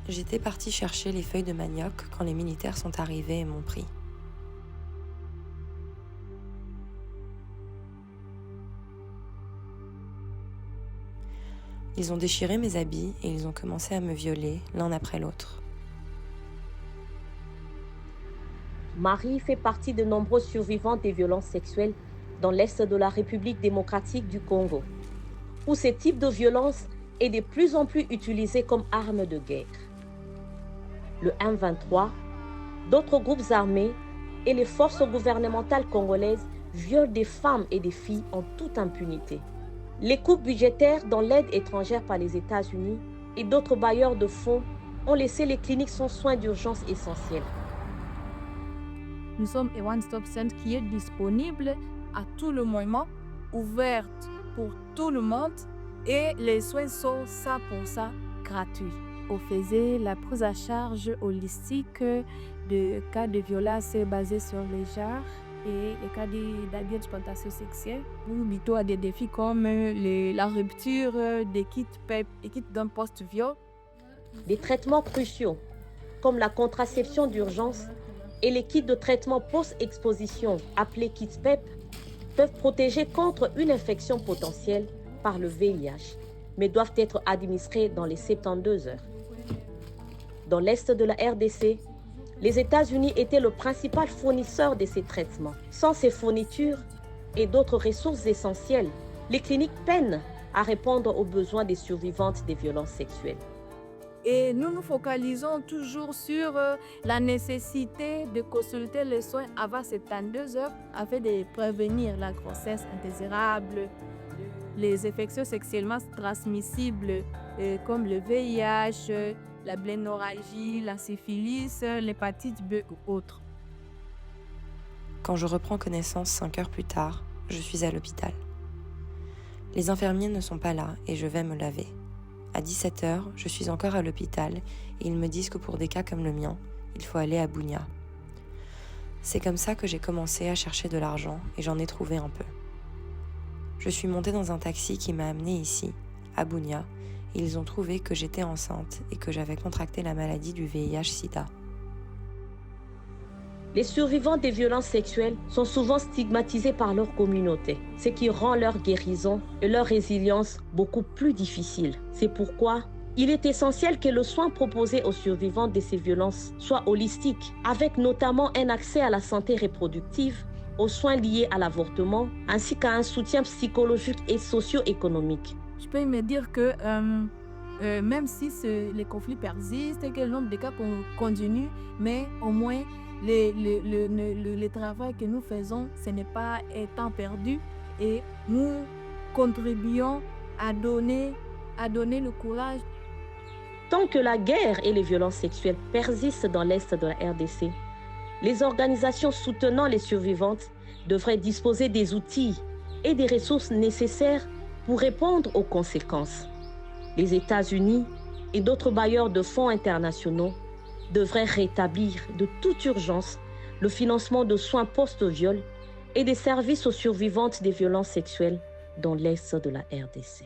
J'étais partie chercher les feuilles de manioc quand les militaires sont arrivés et m'ont pris. Ils ont déchiré mes habits et ils ont commencé à me violer l'un après l'autre. Marie fait partie de nombreux survivants des violences sexuelles dans l'Est de la République démocratique du Congo, où ce type de violence est de plus en plus utilisé comme arme de guerre. Le M23, d'autres groupes armés et les forces gouvernementales congolaises violent des femmes et des filles en toute impunité. Les coupes budgétaires dans l'aide étrangère par les États-Unis et d'autres bailleurs de fonds ont laissé les cliniques sans soins d'urgence essentiels. Nous sommes un one-stop center qui est disponible à tout le moment, ouverte pour tout le monde et les soins sont 100% gratuits. On faisait la prise à charge holistique de cas de violence basés sur les genres et les cas d'abus d'exploitation sexuelle. Nous mettons à des défis comme la rupture des kits PEP et kits d'un post-viol. Des traitements cruciaux comme la contraception d'urgence et les kits de traitement post-exposition appelés kits PEP peuvent protéger contre une infection potentielle par le VIH, mais doivent être administrés dans les 72 heures. Dans l'Est de la RDC, les États-Unis étaient le principal fournisseur de ces traitements. Sans ces fournitures et d'autres ressources essentielles, les cliniques peinent à répondre aux besoins des survivantes des violences sexuelles. Et nous nous focalisons toujours sur la nécessité de consulter les soins avant 72 heures afin de prévenir la grossesse indésirable, les infections sexuellement transmissibles comme le VIH, la blénorragie, la syphilis, l'hépatite B ou autres. Quand je reprends connaissance 5 heures plus tard, je suis à l'hôpital. Les infirmiers ne sont pas là et je vais me laver. À 17 h, je suis encore à l'hôpital et ils me disent que pour des cas comme le mien, il faut aller à Bunia. C'est comme ça que j'ai commencé à chercher de l'argent et j'en ai trouvé un peu. Je suis montée dans un taxi qui m'a amenée ici, à Bunia, et ils ont trouvé que j'étais enceinte et que j'avais contracté la maladie du VIH-Sida. Les survivants des violences sexuelles sont souvent stigmatisés par leur communauté, ce qui rend leur guérison et leur résilience beaucoup plus difficiles. C'est pourquoi il est essentiel que le soin proposé aux survivants de ces violences soit holistique, avec notamment un accès à la santé reproductive, aux soins liés à l'avortement, ainsi qu'à un soutien psychologique et socio-économique. Je peux me dire que même si les conflits persistent et que le nombre de cas continue, mais au moins le travail que nous faisons, ce n'est pas un temps perdu et nous contribuons à donner le courage. Tant que la guerre et les violences sexuelles persistent dans l'Est de la RDC, les organisations soutenant les survivantes devraient disposer des outils et des ressources nécessaires pour répondre aux conséquences. Les États-Unis et d'autres bailleurs de fonds internationaux devraient rétablir de toute urgence le financement de soins post-viol et des services aux survivantes des violences sexuelles dans l'Est de la RDC.